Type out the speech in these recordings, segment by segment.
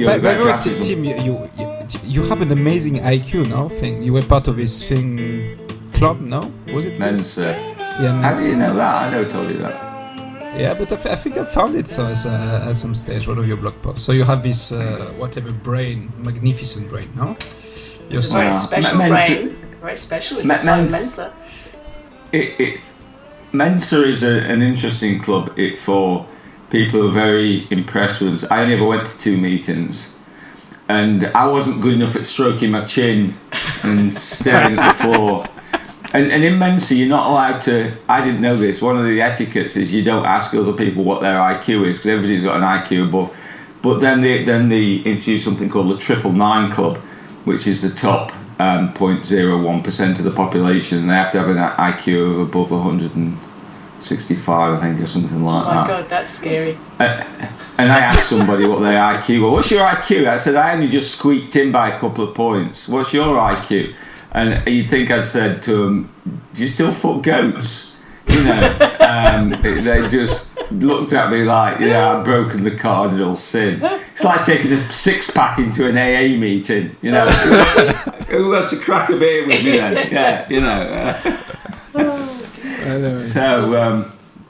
By the way, classes. Tim, you have an amazing IQ now. Thing you were part of this thing club, no? Was it Mensa. Yeah, How Mensa. do you know that? I never told you that. Yeah, but I think I found it at some stage, one of your blog posts. So you have this magnificent brain, no? It's a very special brain. Very special. It's by Mensa. Mensa is an interesting club for people who are very impressed with us. I only ever went to 2 meetings, and I wasn't good enough at stroking my chin and staring at the floor. And in Mensa, you're not allowed to. I didn't know this. One of the etiquettes is you don't ask other people what their IQ is, because everybody's got an IQ above. But then they introduced something called the 999 Club, which is the top 0.01% of the population, and they have to have an IQ of above 165, I think, or something like that. Oh my God, that's scary. And I asked somebody what their IQ was. What's your IQ? I said, I only just squeaked in by a couple of points. What's your IQ? And you'd think I'd said to them, do you still fuck goats? You know, they just looked at me like, yeah, I've broken the cardinal sin. It's like taking a 6-pack into an AA meeting, you know. Who wants to crack a beer with me then? Yeah, you know.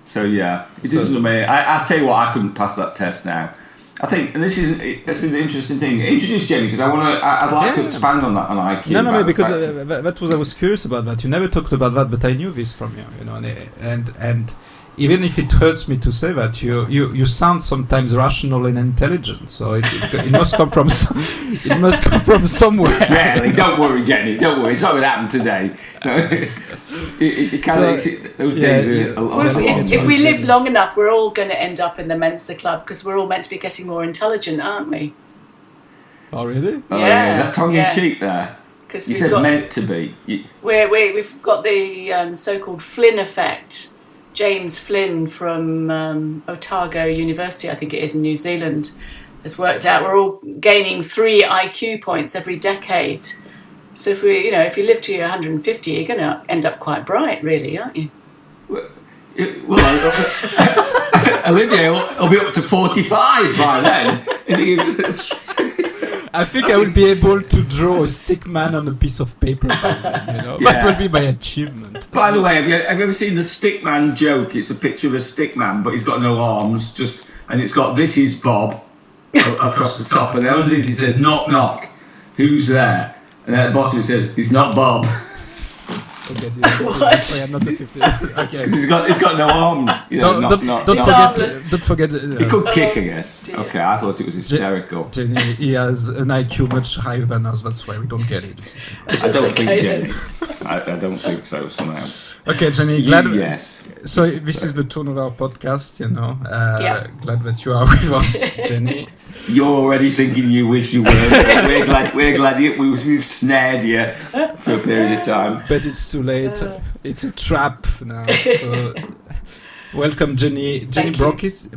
So yeah, it doesn't mean. I tell you what, I couldn't pass that test now. I think, and this is an interesting thing. Introduce Jenny, because I'd like to expand on that on IQ. No, because that was I was curious about that. You never talked about that, but I knew this from you, you know, and even if it hurts me to say that, you sound sometimes rational and intelligent. So it must come from somewhere. Really, don't worry, Jenny. Don't worry. It's not going to happen today. So those days are a lot. If we live long enough, we're all going to end up in the Mensa Club, because we're all meant to be getting more intelligent, aren't we? Oh, really? Oh, yeah. Is that tongue in cheek there? You said meant to be. We've got the so-called Flynn effect. James Flynn from Otago University, I think it is, in New Zealand, has worked out we're all gaining 3 IQ points every decade. So if you live to 150, you're going to end up quite bright, really, aren't you? Well, Olivia will be up to 45 by then. I think I will be able to draw a stick man on a piece of paper by then, you know. Yeah. That will be my achievement. By the way, have you ever seen the stick man joke? It's a picture of a stick man, but he's got no arms, and it's got "This is Bob" across the top, and then underneath it says "Knock knock, who's there?" And at the bottom it says "It's not Bob." Okay, what? I'm not a 50. Okay. He's got no arms. You know, don't forget. He could kick, I guess. Dear. Okay, I thought it was hysterical. Jenny, he has an IQ much higher than us. That's why we don't get it. I don't think Jenny. I don't think so. Somehow. Okay, Jenny. Yes. So this is the tone of our podcast. You know. Glad that you are with us, Jenny. You're already thinking you wish you weren't. We're glad we've snared you for a period of time. But it's too late. It's a trap now. So, welcome, Jenny Brockis,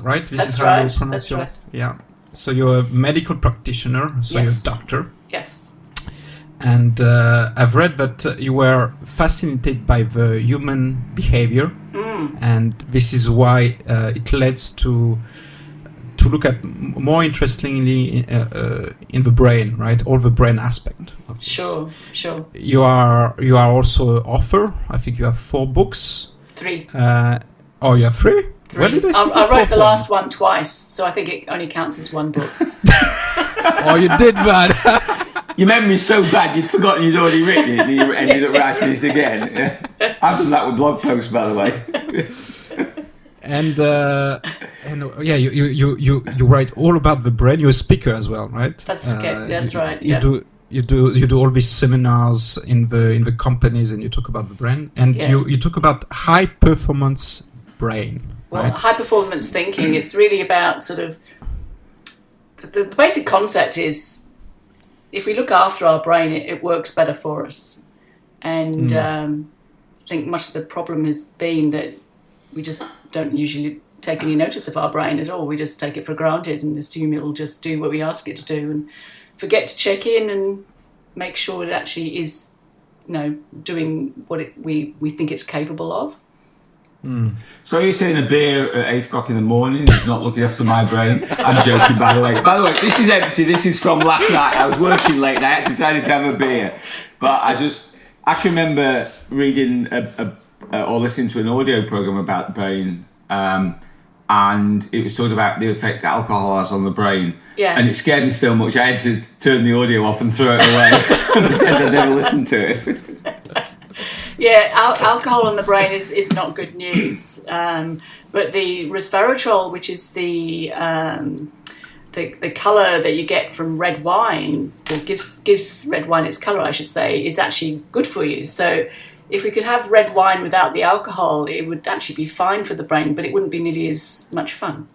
right? That's right. That's right. Yeah. So you're a medical practitioner. So you're a doctor. Yes. And I've read that you were fascinated by the human behavior, and this is why it leads to look at more interestingly in the brain, right? All the brain aspect. Sure. You are also an author. I think you have 4 books. 3. You have 3? Where did I see I wrote the last one twice, so I think it only counts as 1 book. Oh, you did bad. Your memory's so bad you'd forgotten you'd already written it and you ended up writing it again. I've done that with blog posts, by the way. And you write all about the brain. You're a speaker as well, right? That's okay. That's right. You do all these seminars in the companies, and you talk about the brain, and you talk about high performance brain. Well, right? High performance thinking. It's really about sort of the basic concept is if we look after our brain, it works better for us. And I think much of the problem has been that we just don't usually take any notice of our brain at all. We just take it for granted and assume it'll just do what we ask it to do and forget to check in and make sure it actually is, doing what we think it's capable of. So you're saying a beer at 8 o'clock in the morning is not looking after my brain? I'm joking, by the way. By the way, this is empty. This is from last night. I was working late night. I decided to have a beer. But I can remember reading or listening to an audio program about the brain, and it was talking about the effect alcohol has on the brain. Yes. And it scared me so much I had to turn the audio off and throw it away and pretend I'd never listened to it. Yeah, alcohol on the brain is not good news. But the resveratrol, which is the colour that you get from red wine, or gives red wine its colour, I should say, is actually good for you. So if we could have red wine without the alcohol, it would actually be fine for the brain, but it wouldn't be nearly as much fun.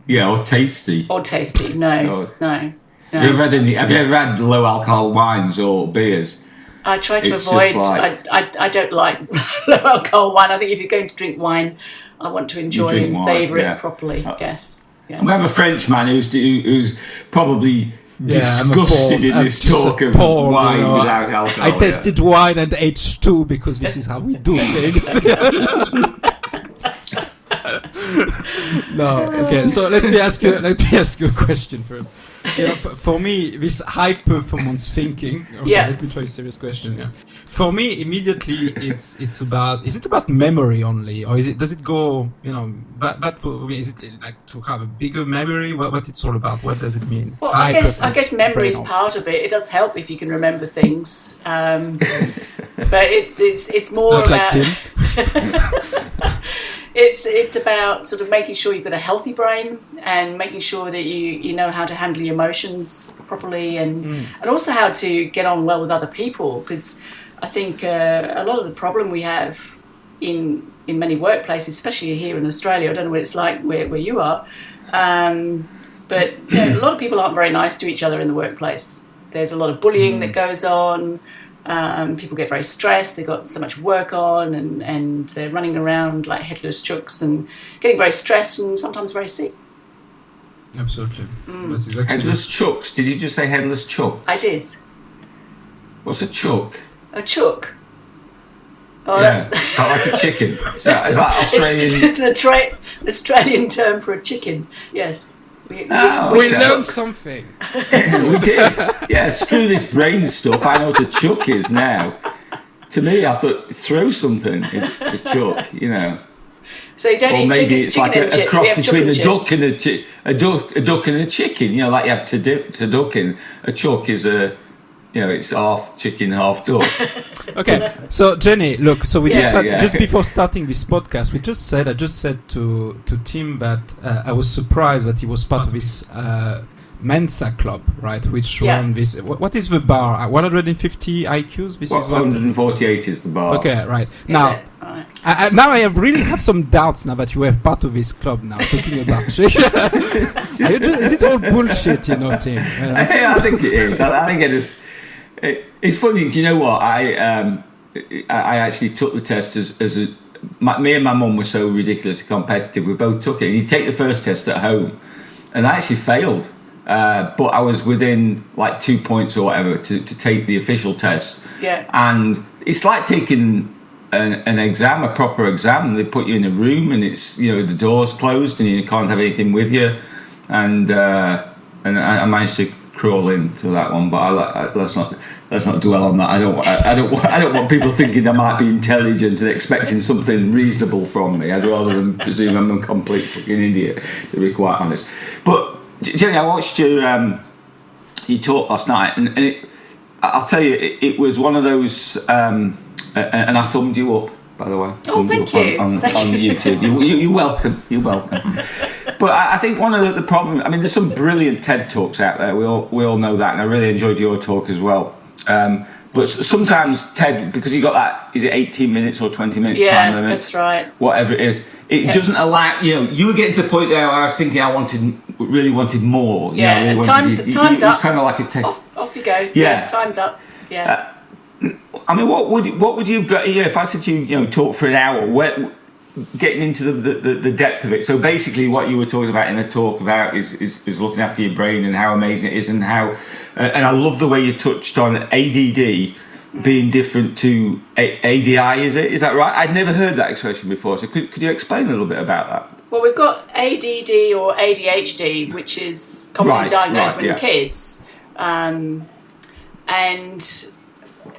Yeah, or tasty. Or tasty, no. Have you ever had low alcohol wines or beers? I try to avoid. I don't like low alcohol wine. I think if you're going to drink wine, I want to enjoy and savour it properly. Yes. Yeah. We have a French man who's probably disgusted in this talk of wine without alcohol. I tasted wine and H2 because this is how we do things. No, okay. So let me ask you a question first. For me, this high performance thinking. Okay, let me try a serious question. Yeah. For me, immediately, it's about. Is it about memory only, or does it go? That for me, is it like to have a bigger memory? What it's all about? What does it mean? Well, I guess memory is part of it. It does help if you can remember things, but it's more not about. Like Tim. It's about sort of making sure you've got a healthy brain and making sure that you know how to handle your emotions properly and also how to get on well with other people, because I think a lot of the problem we have in many workplaces, especially here in Australia, I don't know what it's like where you are, but a lot of people aren't very nice to each other in the workplace. There's a lot of bullying that goes on. People get very stressed, they've got so much work on and they're running around like headless chooks and getting very stressed and sometimes very sick. Absolutely. That's exactly headless chooks? Did you just say headless chooks? I did. What's a chook? A chook? Oh, that's like a chicken. Is that Australian? It's an Australian term for a chicken, yes. We learned something. We did. Yeah, screw this brain stuff. I know what a chuck is now. To me, I thought throw something is a chuck, So you don't or eat maybe chicken, it's chicken like and chips. a cross between a duck chips. and a duck and a chicken. Like you have to duck in. A chuck is it's half chicken, half duck. Okay, so Jenny, look, so we just before starting this podcast, I just said to Tim that I was surprised that he was part of this Mensa Club, right? Which run this. What is the bar? 150 IQs. This is 148 is the bar. Okay, right now. Now I have some doubts now that you are part of this club now, talking about shit. Is it all bullshit, Tim? I think it is. I think it is. It's funny. Do you know what? I actually took the test me and my mum were so ridiculously competitive. We both took it. And you take the first test at home, and I actually failed. But I was within like 2 points or whatever to take the official test. Yeah. And it's like taking an exam, a proper exam. They put you in a room, and it's the door's closed, and you can't have anything with you. And I managed to crawl into that one, but let's not dwell on that. I don't want people thinking I might be intelligent and expecting something reasonable from me. I'd rather than presume I'm a complete fucking idiot, to be quite honest. But Jenny, I watched you talk last night, and I'll tell you, it was one of those, and I thumbed you up, by the way. Oh, thank you. On YouTube. You're welcome. You're welcome. But I think one of the problem, there's some brilliant TED Talks out there. We all know that, and I really enjoyed your talk as well. But sometimes TED, because you got that, is it 18 minutes or 20 minutes time limit? Yeah, that's right. Whatever it is. It doesn't allow, you were getting to the point there where I was thinking I really wanted more. Yeah, really time's it up. was kind of like a TED. Off you go. Yeah, time's up. Yeah. What would you have got? If I said to you, talk for an hour, getting into the depth of it. So basically, what you were talking about in the talk about is looking after your brain and how amazing it is, and how. And I love the way you touched on ADD being different to ADI, is that right? I'd never heard that expression before, so could you explain a little bit about that? Well, we've got ADD or ADHD, which is commonly diagnosed in kids. And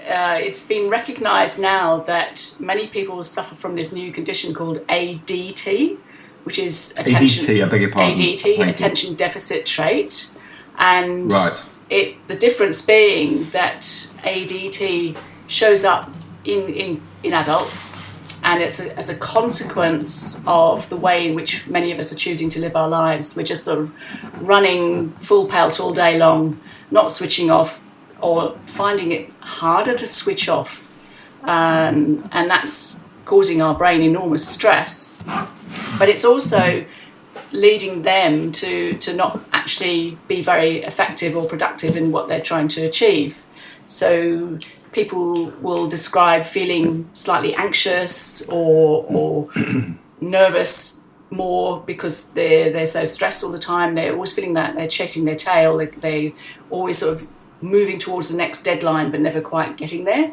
it's been recognised now that many people suffer from this new condition called ADT, which is ADT, I beg your pardon. ADT, attention deficit trait. And the difference being that ADT shows up in adults, and it's as a consequence of the way in which many of us are choosing to live our lives. We're just sort of running full pelt all day long, not switching off, or finding it harder to switch off. And that's causing our brain enormous stress. But it's also leading them to not actually be very effective or productive in what they're trying to achieve. So people will describe feeling slightly anxious or nervous more because they're so stressed all the time. They're always feeling that they're chasing their tail. They always sort of moving towards the next deadline but never quite getting there.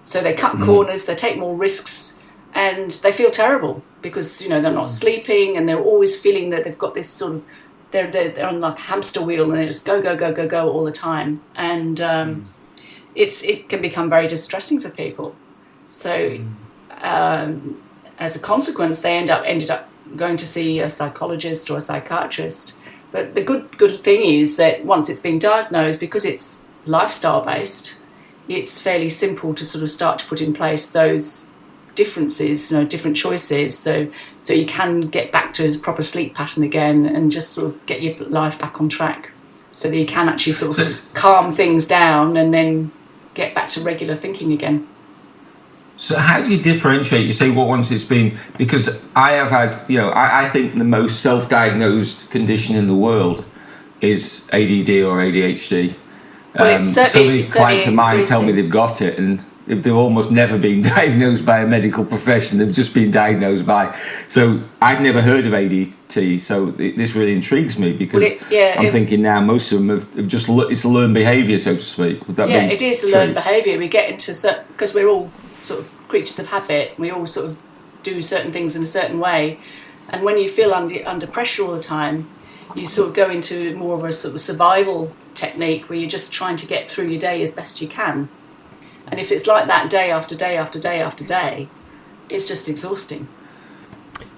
So they cut corners, they take more risks, and they feel terrible because they're not sleeping, and they're always feeling that they've got this sort of they're on like a hamster wheel, and they just go all the time, and it can become very distressing for people. So as a consequence, they ended up going to see a psychologist or a psychiatrist. But the good thing is that once it's been diagnosed, because it's lifestyle based, it's fairly simple to sort of start to put in place those differences, different choices, so you can get back to a proper sleep pattern again and just sort of get your life back on track, so that you can actually sort of calm things down and then get back to regular thinking again. So how do you differentiate? You say, well, once it's been, because I have had, I think the most self-diagnosed condition in the world is ADD or ADHD. Well, so many clients of mine tell me they've got it, and if they've almost never been diagnosed by a medical profession, they've just been diagnosed by. So I've never heard of ADT, so this really intrigues me, because I'm thinking now most of them have just, it's a learned behaviour, so to speak. Would that be it is a true? learned behaviour. We get into because we're all sort of creatures of habit. We all sort of do certain things in a certain way, and when you feel under pressure all the time, you sort of go into more of a sort of survival technique where you're just trying to get through your day as best you can. And if it's like that day after day after day after day, it's just exhausting.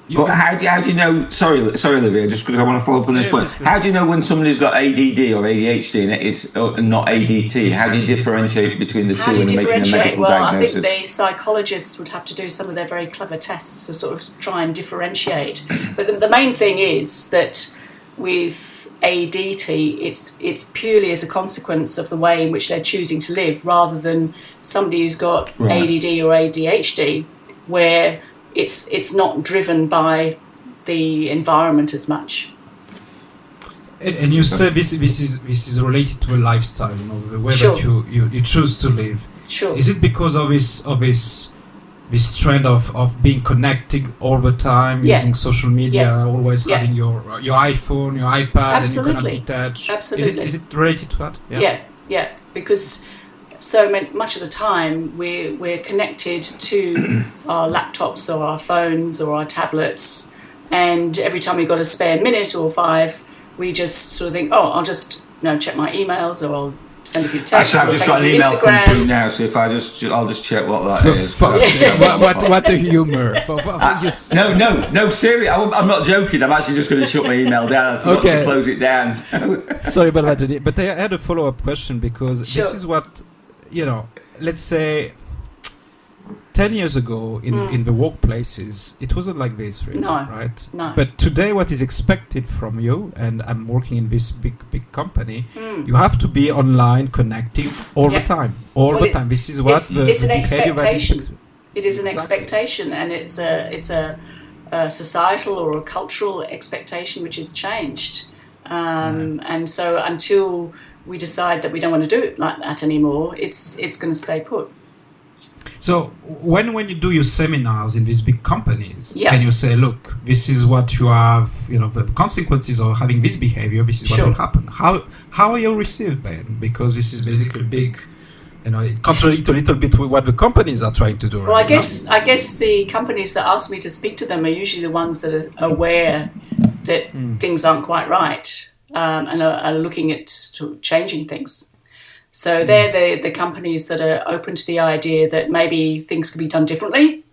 But how do you know? Sorry, Olivia, just because I want to follow up on this point. How do you know when somebody's got ADD or ADHD and it is not ADT? How do you differentiate between the two and making a medical diagnosis? I think the psychologists would have to do some of their very clever tests to sort of try and differentiate. But the main thing is that with ADT, it's purely as a consequence of the way in which they're choosing to live, rather than somebody who's got ADD or ADHD, where it's not driven by the environment as much. And you said this is related to a lifestyle, the way that you choose to live. Sure. Is it because of this trend of being connected all the time, using social media, always having your iPhone, your iPad, Absolutely. and you cannot detach? Absolutely. Is it related to that? Yeah. Because so much of the time we're connected to our laptops or our phones or our tablets, and every time we've got a spare minute or 5, we just sort of think, I'll just check my emails, or I'll send a few texts. I've just got an email come through now, so if I'll just check what that is. What a humour! No, seriously, I'm not joking. I'm actually just going to shut my email down. I forgot to close it down. So. Sorry about that, Jenny. But I had a follow-up question, because this is what let's say 10 years ago in the workplaces, it wasn't like this, really, right? No. But today, what is expected from you, and I'm working in this big company, you have to be online, connecting all the time. The time. This is what it's an expectation. It is an expectation, and it's a societal or a cultural expectation which has changed. And so until we decide that we don't want to do it like that anymore, it's going to stay put. So when you do your seminars in these big companies, and you say, look, this is what you have, the consequences of having this behavior, this is what will happen. How are you received, Ben? Because this is basically it contradicts a little bit with what the companies are trying to do. Well, I guess the companies that ask me to speak to them are usually the ones that are aware that things aren't quite right, and are looking at sort of changing things. So they're the companies that are open to the idea that maybe things can be done differently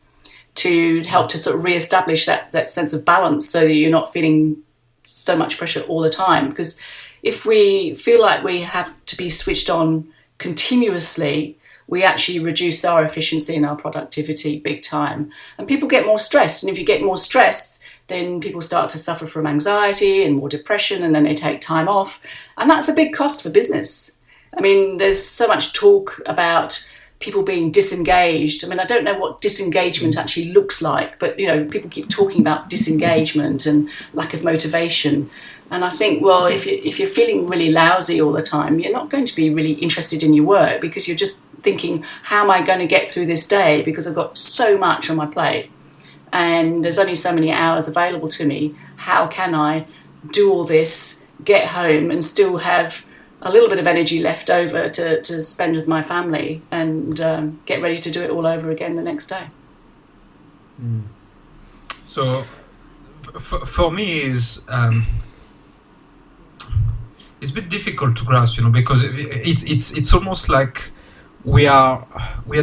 to help to sort of reestablish that sense of balance, so that you're not feeling so much pressure all the time. Because if we feel like we have to be switched on continuously, we actually reduce our efficiency and our productivity big time. And people get more stressed. And if you get more stressed, then people start to suffer from anxiety and more depression, and then they take time off. And that's a big cost for business. I mean, there's so much talk about people being disengaged. I mean, I don't know what disengagement actually looks like, but, people keep talking about disengagement and lack of motivation. And I think, well, if you're feeling really lousy all the time, you're not going to be really interested in your work, because you're just thinking, how am I going to get through this day? Because I've got so much on my plate and there's only so many hours available to me. How can I do all this, get home and still have a little bit of energy left over to spend with my family, and get ready to do it all over again the next day? So for me it's a bit difficult to grasp, because it's almost like we are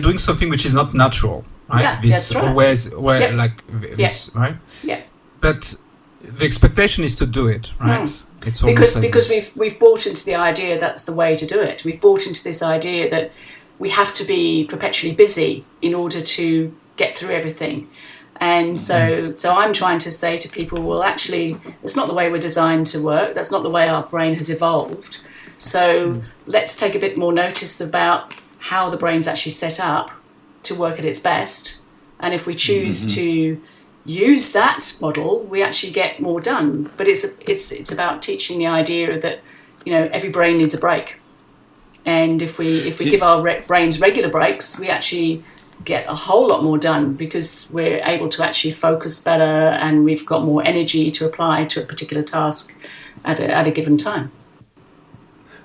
doing something which is not natural, right? Yeah, This that's right. always Yep. like this, right? Yeah. But the expectation is to do it, right? It's Because like this. we've bought into the idea that's the way to do it. We've bought into this idea that we have to be perpetually busy in order to get through everything. And so I'm trying to say to people, well, actually, that's not the way we're designed to work. That's not the way our brain has evolved. So let's take a bit more notice about how the brain's actually set up to work at its best. And if we choose to use that model, we actually get more done. But it's about teaching the idea that, every brain needs a break. And if we give our brains regular breaks, we actually get a whole lot more done, because we're able to actually focus better and we've got more energy to apply to a particular task at a given time.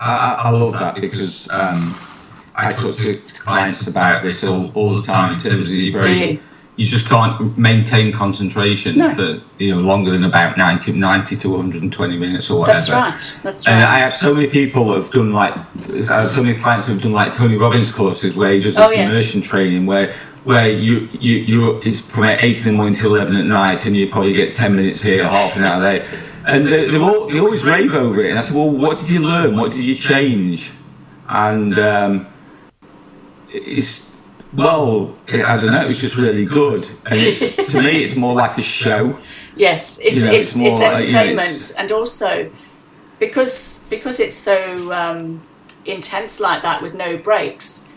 I love that, because I talk to clients about this all the time, in terms of your brain. You just can't maintain concentration for longer than about 90 to 120 minutes or whatever. That's right. And I have so many people that have done I have so many clients who have done like Tony Robbins courses, where he does this immersion training where you is from 8 in the morning till 11 at night, and you probably get 10 minutes here, half an hour there. And they always rave over it. And I said, well, what did you learn? What did you change? And I don't know, it's just really good. And to me, it's more like a show. Yes, it's entertainment. And also, because it's so intense like that with no breaks,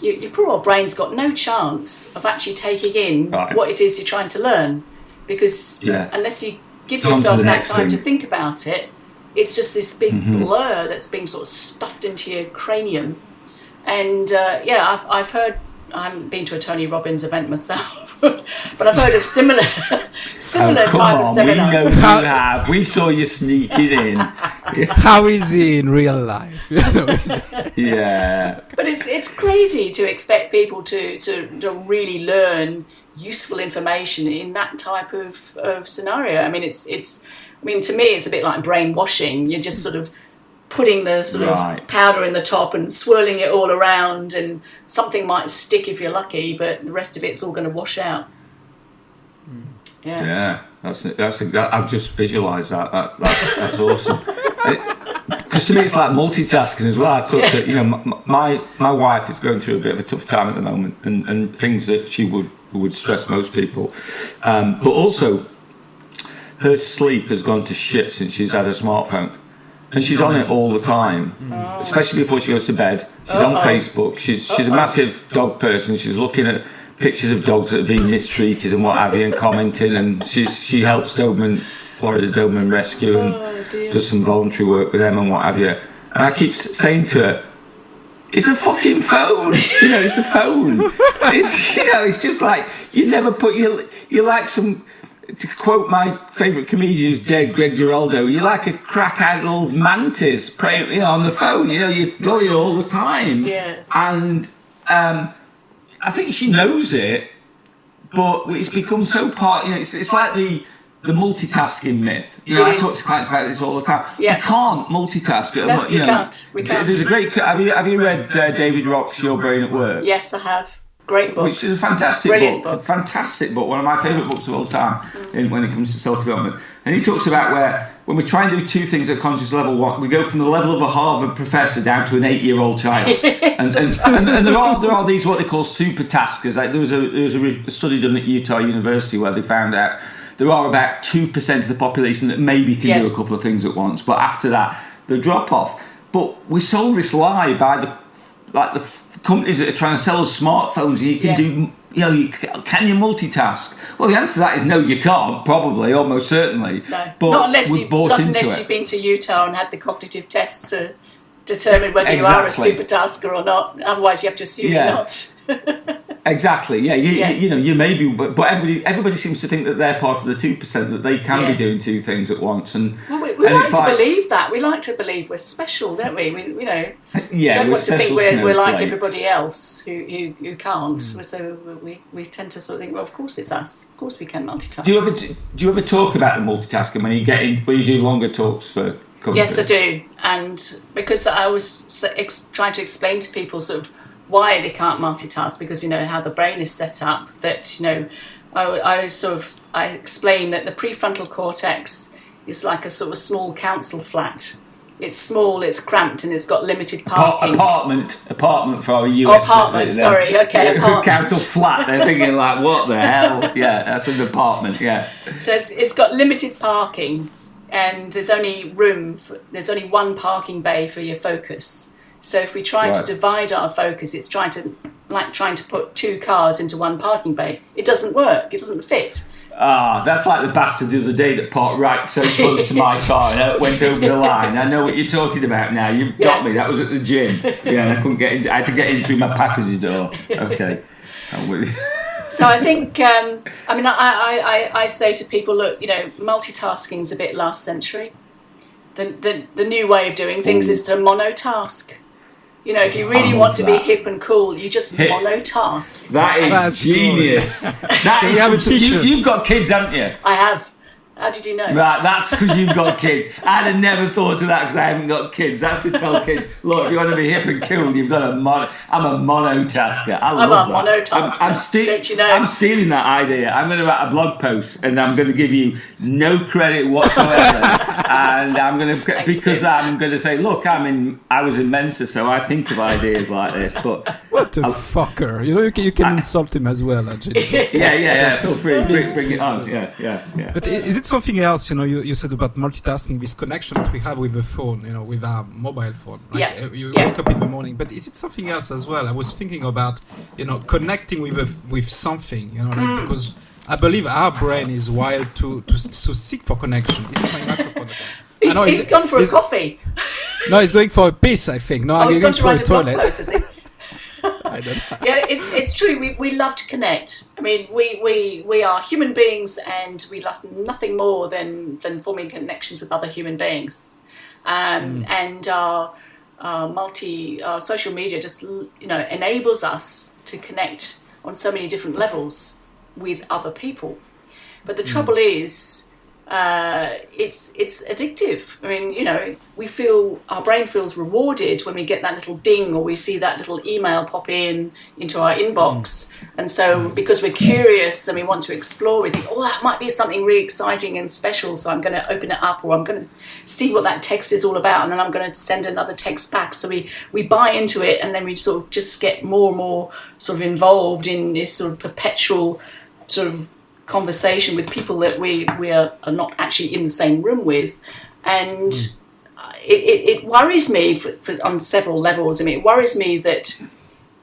your poor old brain's got no chance of actually taking in what it is you're trying to learn. Because unless you give yourself that time to think about it, it's just this big blur that's being sort of stuffed into your cranium. And I've heard, I haven't been to a Tony Robbins event myself, but I've heard of similar type of seminars. We know you have. We saw you sneaking in. How is he in real life? Yeah. But it's crazy to expect people to really learn useful information in that type of scenario. I mean, to me, it's a bit like brainwashing. You're just sort of putting the sort of powder in the top and swirling it all around, and something might stick if you're lucky, but the rest of it's all going to wash out. Yeah, that's I've just visualised that. That's awesome. Because to me, it's like multitasking as well. I talk to my wife is going through a bit of a tough time at the moment, and things that she would stress most people, but also her sleep has gone to shit since she's had a smartphone. And she's on it all the time, especially before she goes to bed. She's on Facebook. She's a massive dog person. She's looking at pictures of dogs that are being mistreated and what have you, and commenting. And she helps Florida Doberman Rescue, and does some voluntary work with them and what have you. And I keep saying to her, "It's a fucking phone. It's the phone. It's just like you never put you're like some." to quote my favourite comedian who's dead, Greg Giraldo, you're like a crack-addled mantis praying, on the phone. You're going all the time. Yeah. And I think she knows it, but it's become so part. It's like the multitasking myth. I talk to clients about this all the time. Yeah. You can't multitask. No, you can't. We can't. There's a great. Have you read David Rock's Your Brain at Work? Yes, I have. Great book. Which is a fantastic book. Fantastic book. One of my favourite books of all time when it comes to self-development. And he talks about when we try and do two things at conscious level, we go from the level of a Harvard professor down to an 8-year-old child. and there are these what they call super taskers. Like there was a study done at Utah University where they found out there are about 2% of the population that maybe can do a couple of things at once. But after that, the drop off. But we sold this lie by the companies that are trying to sell us smartphones, and you can do, can you multitask? Well, the answer to that is no, you can't, probably, almost certainly. No, but not unless you've been to Utah and had the cognitive tests to determine whether you are a super tasker or not. Otherwise, you have to assume you're not. Exactly. Yeah. You may be, but everybody seems to think that they're part of the 2%, that they can be doing two things at once. And we like to believe that. We like to believe we're special, don't we? We don't want to think we're like everybody else who can't. So we tend to sort of think, well, of course it's us. Of course we can multitask. Do you ever talk about the multitasking when you do longer talks for companies? Yes, I do. And because I was trying to explain to people sort of why they can't multitask, because how the brain is set up, that I explain that the prefrontal cortex is like a sort of small council flat. It's small, it's cramped, and it's got limited parking. Apartment for our US. Apartment, sorry, okay, apartment. Council flat. They're thinking like, what the hell? Yeah, that's an apartment. Yeah. So it's got limited parking, and there's only one parking bay for your focus. So if we try to divide our focus, it's trying to put two cars into one parking bay. It doesn't work. It doesn't fit. That's like the bastard the other day that parked right so close to my car and went over the line. I know what you're talking about now. You've got me. That was at the gym. Yeah, and I couldn't get in. I had to get in through my passenger door. Okay. So I think, I say to people, look, multitasking is a bit last century. The new way of doing things is to monotask. If you really want to be hip and cool, you just monotask. That's genius. You've got kids, haven't you? I have. How did you know? Right, that's because you've got kids. I'd have never thought of that because I haven't got kids. That's to tell kids, look, if you want to be hip and cool, you've got I'm a monotasker. I'm a monotasker. Don't you know? I'm stealing that idea. I'm going to write a blog post and I'm going to give you no credit whatsoever. And I'm going to, I'm going to say, look, I was in Mensa, so I think of ideas like this. But what a fucker! You can insult him as well, actually. Yeah. Feel free, bring it on. Yeah. But is it something else? You said about multitasking, this connection that we have with the phone, with our mobile phone. You wake up in the morning, but is it something else as well? I was thinking about, connecting with something, because I believe our brain is wired to seek for connection. Is it something else for connection? He's gone for a coffee. No, he's going for a piss, I think. No, he's going to write a blog post, is he? I don't know. Yeah, it's true. We love to connect. I mean, we are human beings, and we love nothing more than forming connections with other human beings. And our social media just enables us to connect on so many different levels with other people. But the trouble is, it's addictive. I mean, our brain feels rewarded when we get that little ding or we see that little email pop into our inbox. And so because we're curious and we want to explore, we think, that might be something really exciting and special. So I'm going to open it up, or I'm going to see what that text is all about. And then I'm going to send another text back. So we buy into it, and then we sort of just get more and more sort of involved in this sort of perpetual sort of conversation with people that we are not actually in the same room with. And it worries me on several levels. I mean, it worries me that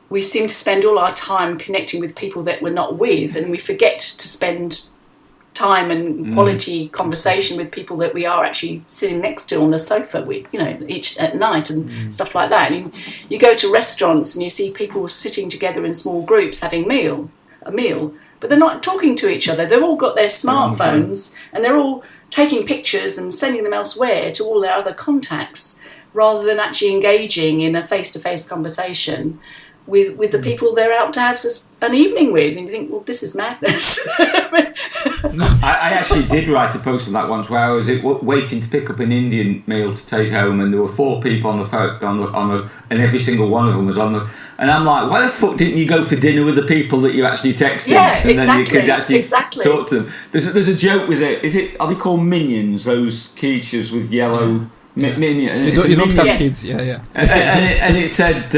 we seem to spend all our time connecting with people that we're not with, and we forget to spend time and quality conversation with people that we are actually sitting next to on the sofa with, each at night and stuff like that. And you go to restaurants and you see people sitting together in small groups having a meal, but they're not talking to each other. They've all got their smartphones and they're all taking pictures and sending them elsewhere to all their other contacts, rather than actually engaging in a face-to-face conversation with the people they're out to have an evening with. And you think, well, this is madness. I actually did write a post on that once, where I was waiting to pick up an Indian meal to take home, and there were 4 people on the phone, and every single one of them was on the. And I'm like, why the fuck didn't you go for dinner with the people that you're actually texting? Yeah, and then you could actually exactly. talk to them. There's a joke with it. Are they called minions? Those creatures with yellow minion. You don't have Yes. kids, yeah. And it said.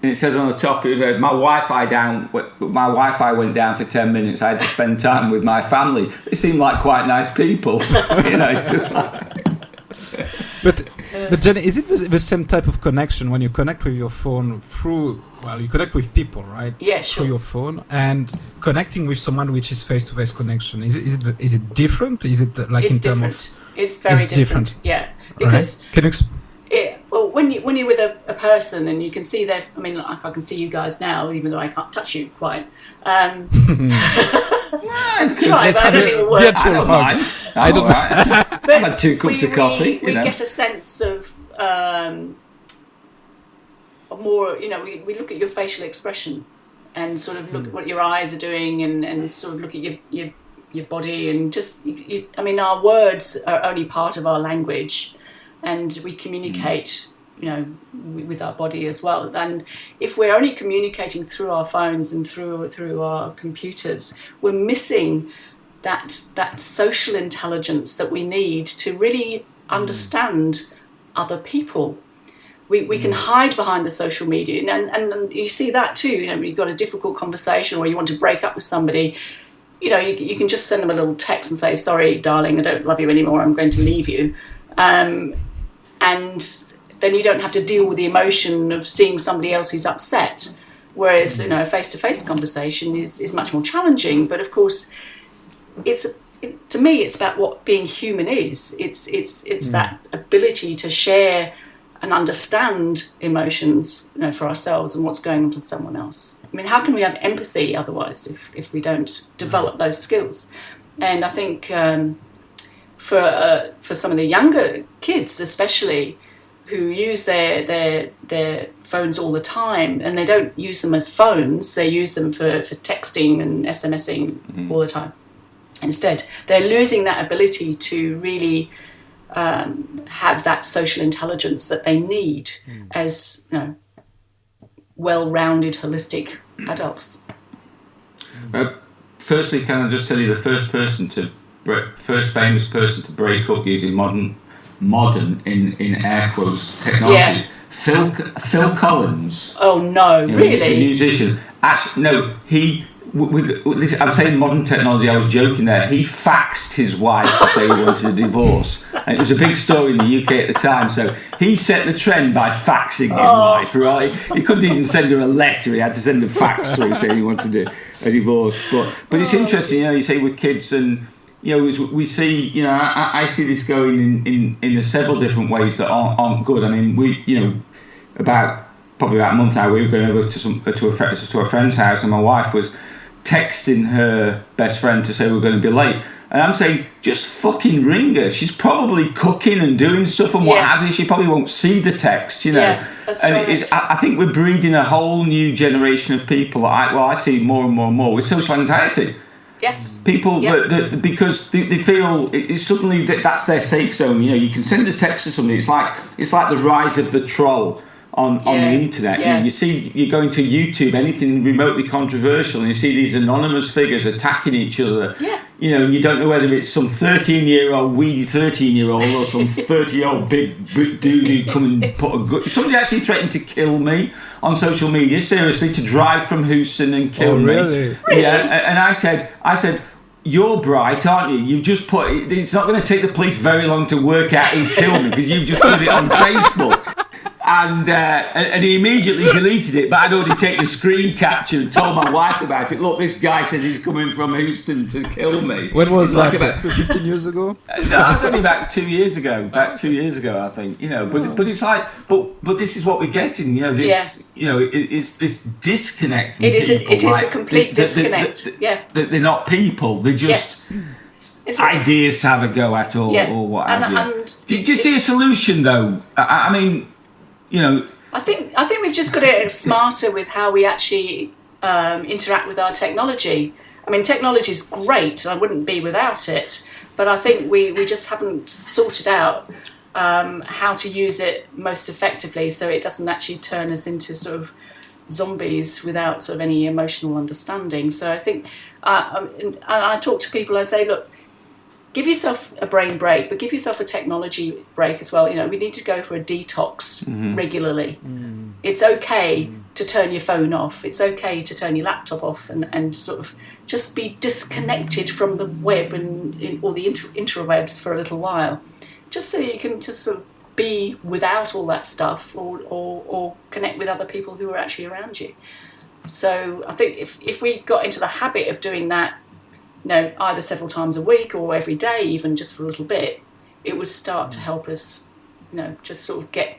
And it says on the top, my Wi-Fi went down for 10 minutes. I had to spend time with my family. They seemed like quite nice people. It's just like... But Jenny, is it the same type of connection when you connect with your phone through? Well, you connect with people, right? Yeah, sure. Through your phone, and connecting with someone which is face-to-face connection. Is it different? Is it like it's in terms different. of? It's very different. Yeah, because right? Can you well, when you're with a person and you can see their, I mean, like I can see you guys now, even though I can't touch you quite. I try, but I don't think it will work. I don't mind. I don't mind. I've had 2 cups of coffee. We get a sense of more. We look at your facial expression and sort of look at what your eyes are doing, and sort of look at your body, and just. I mean, our words are only part of our language. And we communicate, with our body as well. And if we're only communicating through our phones and through our computers, we're missing that social intelligence that we need to really understand other people. We can hide behind the social media, and you see that too. You've got a difficult conversation, or you want to break up with somebody. You can just send them a little text and say, "Sorry, darling, I don't love you anymore. I'm going to leave you." And then you don't have to deal with the emotion of seeing somebody else who's upset. Whereas, a face-to-face conversation is much more challenging. But of course, to me, it's about what being human is. It's that ability to share and understand emotions, for ourselves and what's going on for someone else. I mean, how can we have empathy otherwise if we don't develop those skills? And I think. For some of the younger kids, especially, who use their phones all the time, and they don't use them as phones, they use them for texting and SMSing all the time. Instead, they're losing that ability to really have that social intelligence that they need as well-rounded, holistic adults. Firstly, can I just tell you the first famous person to break up using modern in air quotes technology, Phil Collins. Oh no, really? A musician. Actually, no, he. With this, I'm saying modern technology. I was joking there. He faxed his wife to say he wanted a divorce, and it was a big story in the UK at the time. So he set the trend by faxing his wife. Right? He couldn't even send her a letter. He had to send a fax through saying he wanted a divorce. But it's interesting. You say with kids and. We see. I see this going in several different ways that aren't good. I mean, probably about a month now, we were going over to a friend's house, and my wife was texting her best friend to say we're going to be late. And I'm saying, just fucking ring her. She's probably cooking and doing stuff and what have you. She probably won't see the text, Yeah, that's and right. I think we're breeding a whole new generation of people. I see more and more with social anxiety. Yes. People, because they feel it's suddenly that's their safe zone. You can send a text to somebody. It's like the rise of the troll on the internet. Yeah. You go into YouTube, anything remotely controversial, and you see these anonymous figures attacking each other. Yeah. You don't know whether it's some 13-year-old weedy 13-year-old or some 30-year-old big dude who come and put a good. Somebody actually threatened to kill me on social media, seriously, to drive from Houston and kill me. Really? Yeah, and I said, you're bright, aren't you? You've just put. It's not going to take the police very long to work out who killed me because you've just put it on Facebook. And he immediately deleted it, but I'd already taken a screen capture and told my wife about it. Look, this guy says he's coming from Houston to kill me. When was that? Like about 15 years ago? No, that was only about 2 years ago. About 2 years ago, I think. But it's like, but this is what we're getting. This, it's this disconnect from people. It is a complete disconnect. They're not people. They're just ideas to have a go at, or what have you. Did you see a solution though? I mean, I think we've just got to get smarter with how we actually interact with our technology. I mean, technology is great, and I wouldn't be without it. But I think we just haven't sorted out how to use it most effectively, so it doesn't actually turn us into sort of zombies without sort of any emotional understanding. So I think, and I talk to people. I say, look, give yourself a brain break, but give yourself a technology break as well. We need to go for a detox regularly. It's okay to turn your phone off. It's okay to turn your laptop off and sort of just be disconnected from the web and or the interwebs for a little while, just so you can just sort of be without all that stuff or connect with other people who are actually around you. So I think if we got into the habit of doing that, either several times a week or every day, even just for a little bit, it would start to help us, just sort of get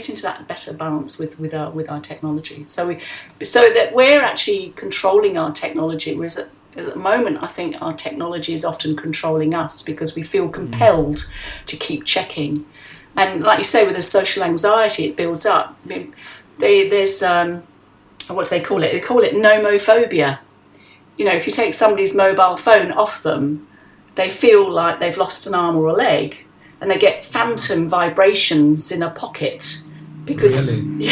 into that better balance with our technology. So that we're actually controlling our technology, whereas at the moment I think our technology is often controlling us because we feel compelled to keep checking. And like you say, with the social anxiety, it builds up. I mean, there's what do they call it? They call it nomophobia. If you take somebody's mobile phone off them, they feel like they've lost an arm or a leg, and they get phantom vibrations in a pocket because Really?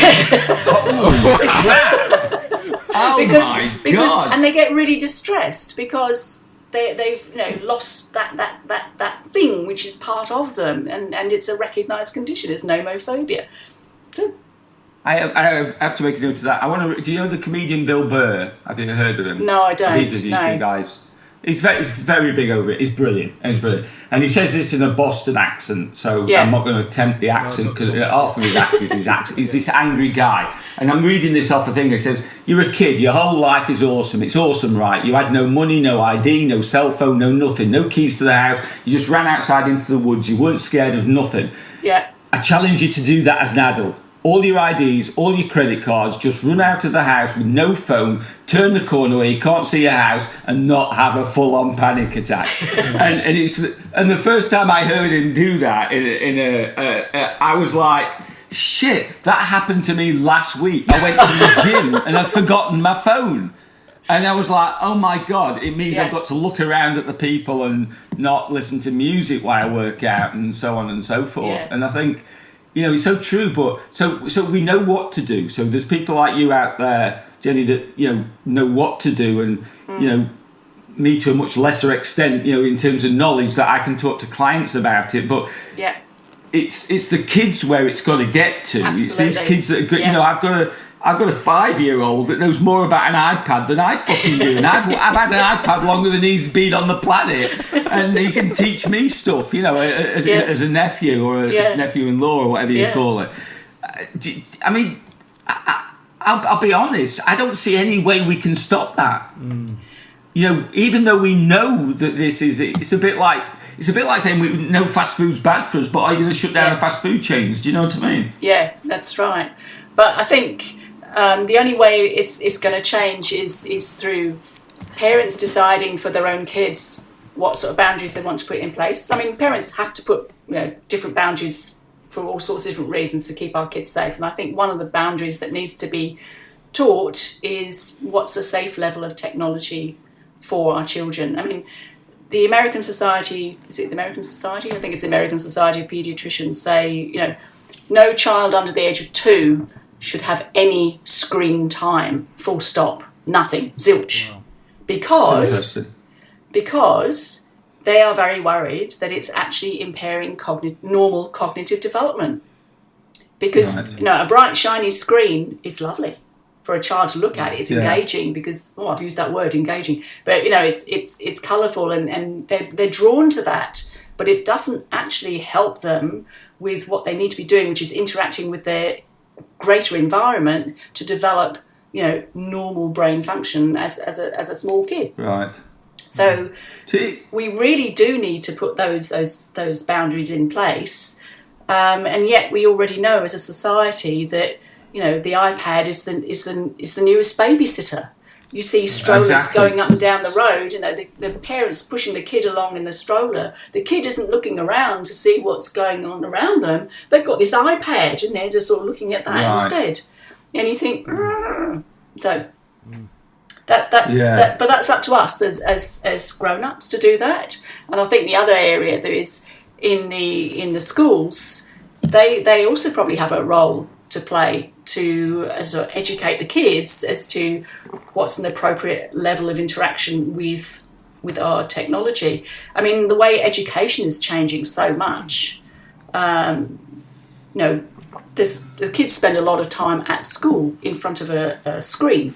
because and they get really distressed because they've lost that thing which is part of them, and it's a recognised condition. It's nomophobia. I have to make a note of that. Do you know the comedian Bill Burr? Have you heard of him? No, I don't. He's the YouTube guys. He's very big over it. He's brilliant. And he says this in a Boston accent, so I'm not going to attempt the accent because half of his act is his accent. He's this angry guy. And I'm reading this off a thing that says, you're a kid, your whole life is awesome. It's awesome, right? You had no money, no ID, no cell phone, no nothing, no keys to the house. You just ran outside into the woods. You weren't scared of nothing. Yeah. I challenge you to do that as an adult. All your IDs, all your credit cards, just run out of the house with no phone, turn the corner where you can't see your house, and not have a full-on panic attack. and the first time I heard him do that, I was like, shit, that happened to me last week. I went to the gym and I'd forgotten my phone. And I was like, oh my God, it means I've got to look around at the people and not listen to music while I work out and so on and so forth. Yeah. And I think, it's so true, but so we know what to do. So there's people like you out there, Jenny, that, know what to do, and, me to a much lesser extent, in terms of knowledge that I can talk to clients about it. But it's the kids where it's got to get to. Absolutely. It's these kids that are good. I've got a 5-year-old that knows more about an iPad than I fucking do, and I've had an iPad longer than he's been on the planet, and he can teach me stuff, as a nephew or a nephew-in-law or whatever you call it. I mean, I'll be honest, I don't see any way we can stop that. Even though we know that it's a bit like saying we know fast food's bad for us, but are you going to shut down the fast food chains? Do you know what I mean? Yeah, that's right. But I think the only way it's going to change is through parents deciding for their own kids what sort of boundaries they want to put in place. I mean, parents have to put different boundaries for all sorts of different reasons to keep our kids safe. And I think one of the boundaries that needs to be taught is what's a safe level of technology for our children. I mean, the American Society, is it the American Society? I think it's the American Society of Pediatricians say, no child under the age of 2 should have any screen time, full stop, nothing, zilch. Wow. Because they are very worried that it's actually impairing normal cognitive development. Because, a bright, shiny screen is lovely for a child to look at. It's engaging because, I've used that word, engaging. But, it's colourful and they're drawn to that. But it doesn't actually help them with what they need to be doing, which is interacting with their greater environment to develop, normal brain function as a small kid. Right. So we really do need to put those boundaries in place, and yet we already know as a society that the iPad is the newest babysitter. You see strollers going up and down the road, the parents pushing the kid along in the stroller. The kid isn't looking around to see what's going on around them. They've got this iPad and they're just sort of looking at that instead. And you think, so but that's up to us as grown-ups to do that. And I think the other area there is in the schools, they also probably have a role to play to sort of educate the kids as to what's an appropriate level of interaction with our technology. I mean, the way education is changing so much, the kids spend a lot of time at school in front of a screen,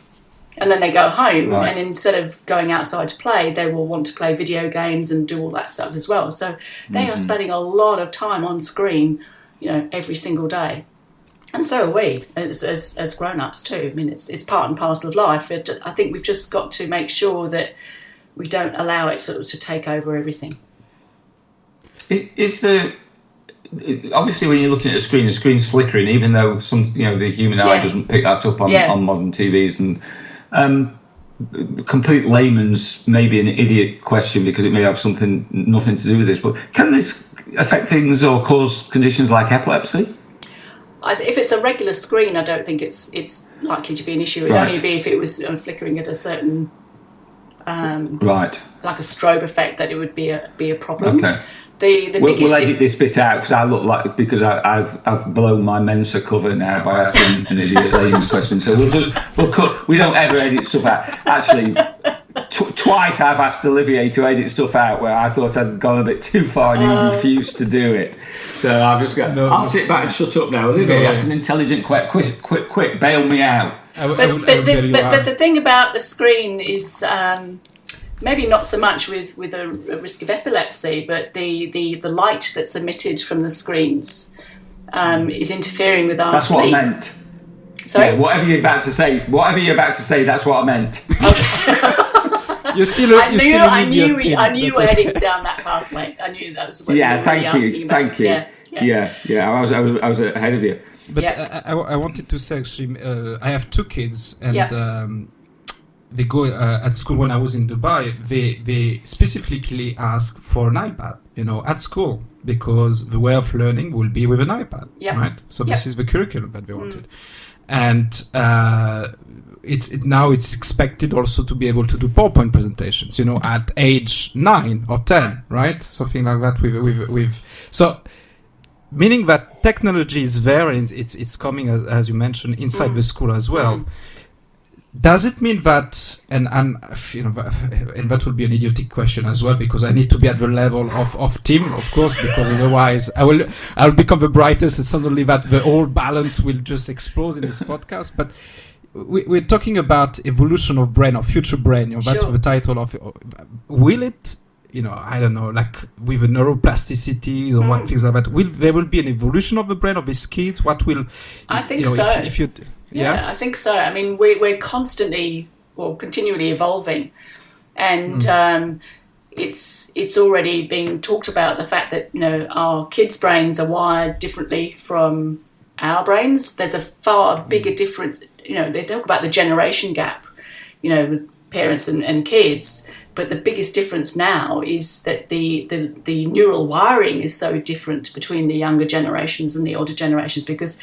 and then they go home, and instead of going outside to play, they will want to play video games and do all that stuff as well. So they are spending a lot of time on screen, every single day. And so are we, as grown-ups too. I mean, it's part and parcel of life. I think we've just got to make sure that we don't allow it sort of to take over everything. Obviously when you're looking at a screen, the screen's flickering, even though the human eye doesn't pick that up on modern TVs. And complete layman's maybe an idiot question because it may have nothing to do with this, but can this affect things or cause conditions like epilepsy? If it's a regular screen, I don't think it's likely to be an issue. It'd only be if it was flickering at a certain like a strobe effect that it would be a problem. Okay. We'll edit this bit out because I've blown my Mensa cover now by asking an idiot layman's question. So we'll cut. We don't ever edit stuff out. Actually, twice I've asked Olivier to edit stuff out where I thought I'd gone a bit too far and he refused to do it. So I've just got. I'll sit back and shut up now. Olivier, ask an intelligent, quick, bail me out. But the thing about the screen is. Maybe not so much with a risk of epilepsy, but the light that's emitted from the screens is interfering with our sleep. That's what I meant. Sorry? Yeah, whatever you're about to say, that's what I meant. I knew you were heading down that pathway. I knew that was what you were asking about. Thank you. Yeah. I was ahead of you. But I wanted to say actually, I have two kids and. They go at school. When I was in Dubai, they specifically ask for an iPad, at school, because the way of learning will be with an iPad, right? So this is the curriculum that they wanted, and it's expected also to be able to do PowerPoint presentations, at age 9 or 10, right? Something like that. With so. Meaning that technology is there and it's coming as you mentioned inside the school as well. Does it mean that, and that will be an idiotic question as well, because I need to be at the level of Tim, of course, because otherwise I'll become the brightest and suddenly that the whole balance will just explode in this podcast. But we're talking about evolution of brain or future brain. That's the title of it. Will it? I don't know, like with the neuroplasticity or things like that. There will be an evolution of the brain of these kids? What will? I think so. If you. Yeah, I think so. I mean, we're constantly, continually evolving, and it's already been talked about the fact that our kids' brains are wired differently from our brains. There's a far bigger difference. They talk about the generation gap, with parents and kids. But the biggest difference now is that the neural wiring is so different between the younger generations and the older generations because,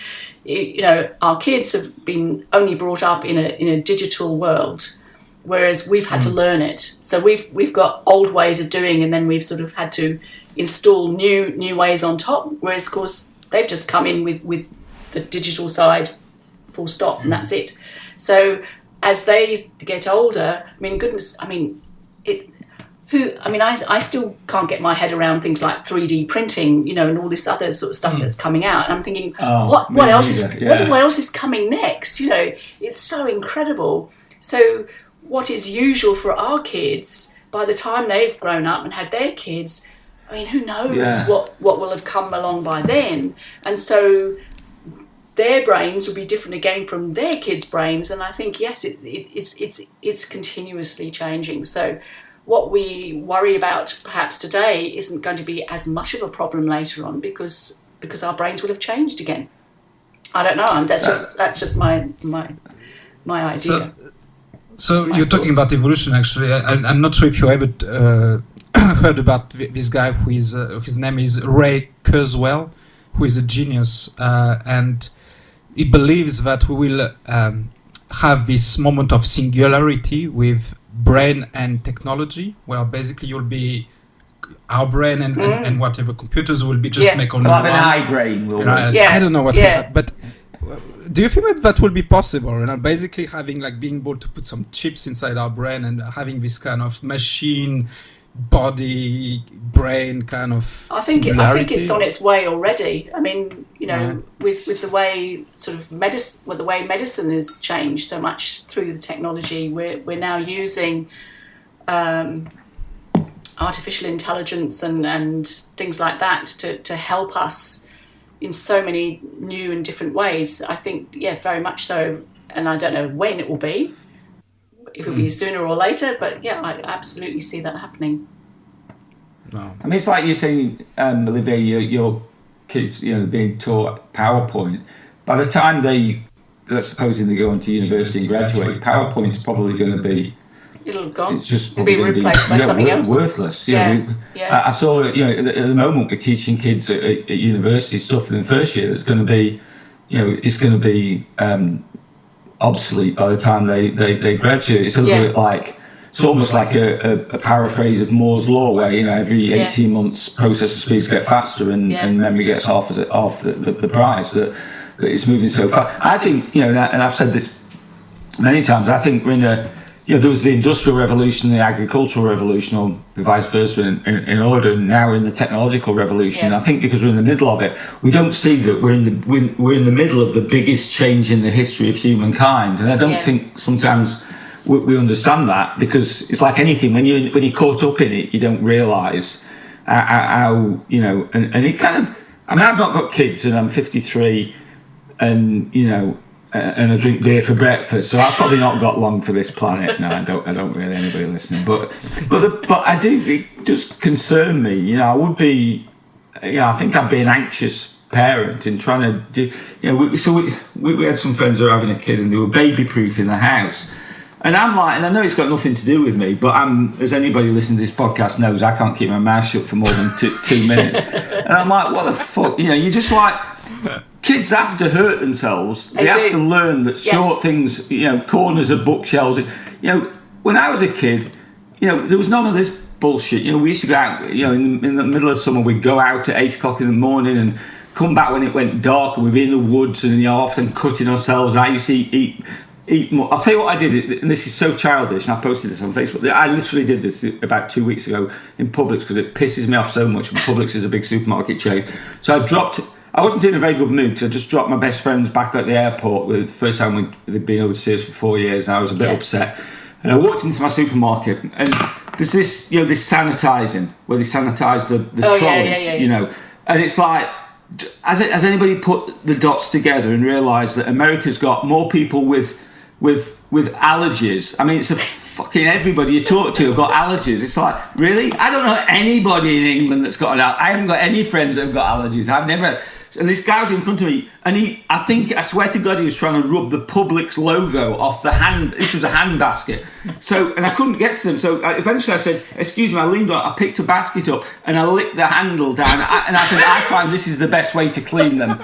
our kids have been only brought up in a digital world, whereas we've had to learn it. So we've got old ways of doing, and then we've sort of had to install new ways on top. Whereas, of course, they've just come in with the digital side, full stop, and that's it. So as they get older, I still can't get my head around things like 3D printing, and all this other sort of stuff that's coming out. And I'm thinking, what else is coming next? It's so incredible. So what is usual for our kids, by the time they've grown up and had their kids, who knows what will have come along by then. And so their brains will be different again from their kids' brains. And I think, yes, it's continuously changing. So what we worry about perhaps today isn't going to be as much of a problem later on because our brains will have changed again. I don't know. That's just my idea. So you're talking about evolution. Actually, I'm not sure if you ever heard about this guy who is his name is Ray Kurzweil, who is a genius, and he believes that we will have this moment of singularity with brain and technology, where basically you'll be our brain and whatever computers will be just make only we'll have one. an eye brain. I don't know what, but do you think that will be possible? Basically having being able to put some chips inside our brain and having this kind of machine body brain kind of I think it's on its way already. I mean, with the way sort of the way medicine has changed so much through the technology, we're now using artificial intelligence and things like that to help us in so many new and different ways. I think, very much so. And I don't know when it will be, if it'll be sooner or later, but I absolutely see that happening. No. I mean, it's like you're saying, Olivier, your kids, being taught PowerPoint. By the time let's supposing they go on to university and graduate, PowerPoint's probably going to be... It'll have gone. It's just it'll be replaced by something else. Worthless. I saw, at the moment we're teaching kids at university stuff in the first year that's going to be, it's going to be obsolete by the time they graduate. It's a little bit like, it's almost like a paraphrase of Moore's law, where every 18 months processor speeds get faster and memory gets half the price. That it's moving so fast. I think, and I've said this many times. I think we're in there was the Industrial Revolution, the Agricultural Revolution, or the vice versa in order. And now we're in the Technological Revolution. I think because we're in the middle of it, we don't see that we're in the middle of the biggest change in the history of humankind. And I don't think sometimes we understand that, because it's like anything, when you're caught up in it, you don't realise how and it kind of. I mean, I've not got kids, and I'm 53, and and I drink beer for breakfast, so I've probably not got long for this planet. No, I don't really, anybody listening, but I do. It does concern me. I would be. I think I'd be an anxious parent in trying to do. We had some friends who were having a kid, and they were baby-proofing the house. And I'm like, and I know it's got nothing to do with me, but as anybody listening to this podcast knows, I can't keep my mouth shut for more than 2 minutes. And I'm like, what the fuck? You're just like. Kids have to hurt themselves. They have to learn that short things, corners of bookshelves. When I was a kid, there was none of this bullshit. We used to go out, in the middle of summer, we'd go out at 8 o'clock in the morning and come back when it went dark, and we'd be in the woods and often cutting ourselves. And I used to eat more. I'll tell you what I did, and this is so childish, and I posted this on Facebook. I literally did this about 2 weeks ago in Publix because it pisses me off so much. Publix is a big supermarket chain. So I wasn't in a very good mood because I just dropped my best friends back at the airport. The first time they'd been overseas for 4 years, and I was a bit upset. And I walked into my supermarket, and there's this, this sanitising where they sanitise the trolleys, and it's like, has anybody put the dots together and realised that America's got more people with allergies? I mean, it's a fucking everybody you talk to have got allergies. It's like, really? I don't know anybody in England that's got an allergy. I haven't got any friends that have got allergies. I've never. And this guy was in front of me, and I swear to God, he was trying to rub the Publix logo off the hand. This was a hand basket. So, and I couldn't get to them. So eventually I said, excuse me, I leaned on, I picked a basket up, and I licked the handle down. And I said, I find this is the best way to clean them.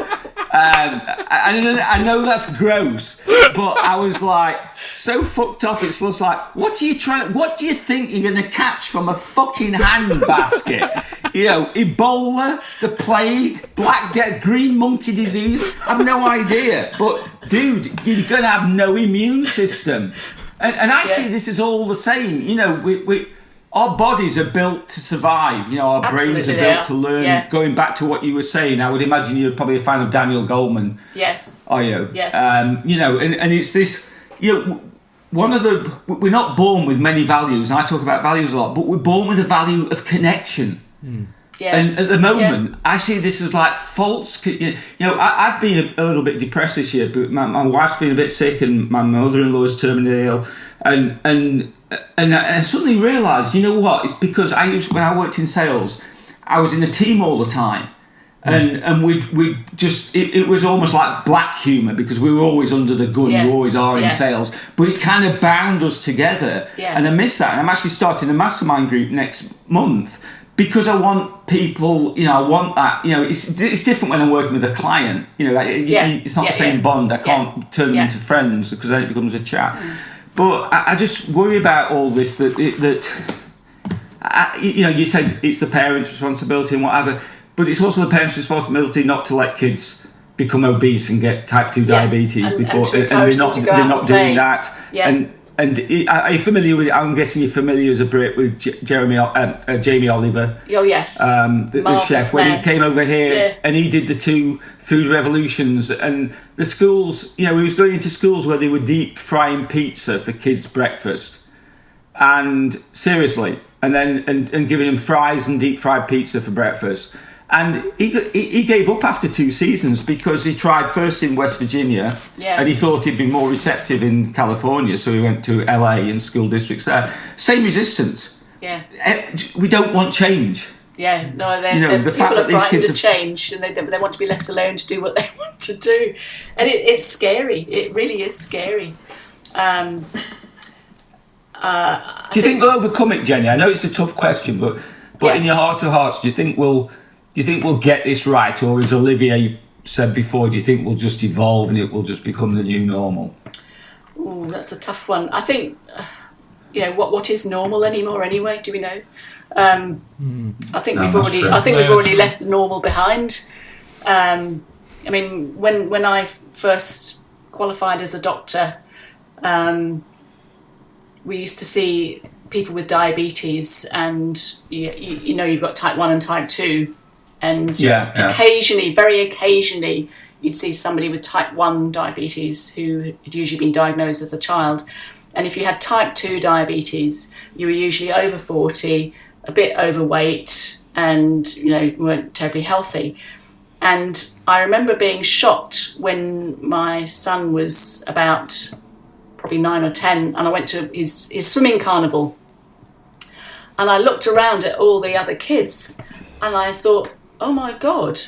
I know that's gross, but I was like so fucked off. It's just like, what do you think you're going to catch from a fucking hand basket? Ebola, the plague, Black Death, green monkey disease. I've no idea. But dude, you're going to have no immune system. And I see this as all the same. Our bodies are built to survive. Our brains are built to learn. Yeah. Going back to what you were saying, I would imagine you're probably a fan of Daniel Goleman. Yes. Are you? Yes. And it's this, we're not born with many values, and I talk about values a lot, but we're born with a value of connection. And at the moment, I see this as like false. I've been a little bit depressed this year, but my wife's been a bit sick, and my mother-in-law's terminally ill, and I suddenly realised, you know what? It's because when I worked in sales, I was in a team all the time. And we just it was almost like black humour, because we were always under the gun. You always are in sales, but it kind of bound us together. And I miss that. And I'm actually starting a mastermind group next month, because I want people. I want that. It's different when I'm working with a client. It's not the same bond. I can't turn them into friends, because then it becomes a chat. But I just worry about all this. You said it's the parents' responsibility and whatever. But it's also the parents' responsibility not to let kids become obese and get type 2 diabetes before, and they're not doing that. And are you familiar with? I'm guessing you're familiar as a Brit with Jamie Oliver. Oh yes, the chef, when he came over here and he did the 2 food revolutions, and the schools. He was going into schools where they were deep frying pizza for kids' breakfast, and seriously, and then and giving them fries and deep fried pizza for breakfast. And he gave up after 2 seasons, because he tried first in West Virginia, and he thought he'd be more receptive in California, so he went to LA and school districts there. Same resistance. Yeah. We don't want change. Yeah, no, the people are frightened of change, and they want to be left alone to do what they want to do. And it's scary. It really is scary. Do you think we'll overcome it, Jenny? I know it's a tough question, but in your heart of hearts, do you think we'll get this right, or as Olivier said before, do you think we'll just evolve and it will just become the new normal? Oh, that's a tough one. I think, what is normal anymore anyway? Do we know? I think we've already left the normal behind. I mean, when I first qualified as a doctor, we used to see people with diabetes, and you've got type 1 and type 2. And occasionally, very occasionally, you'd see somebody with type 1 diabetes who had usually been diagnosed as a child. And if you had type 2 diabetes, you were usually over 40, a bit overweight, and weren't terribly healthy. And I remember being shocked when my son was about probably 9 or 10, and I went to his swimming carnival. And I looked around at all the other kids, and I thought, oh my God,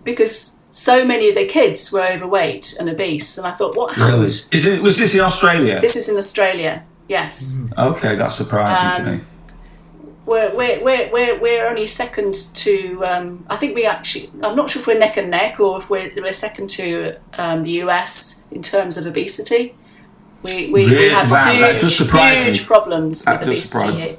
because so many of the kids were overweight and obese, and I thought, what happened? Really? Was this in Australia? This is in Australia, yes. Okay, that's surprising to me. We're only second to. I think I'm not sure if we're neck and neck, or if we're second to the US in terms of obesity. We have huge problems with obesity here.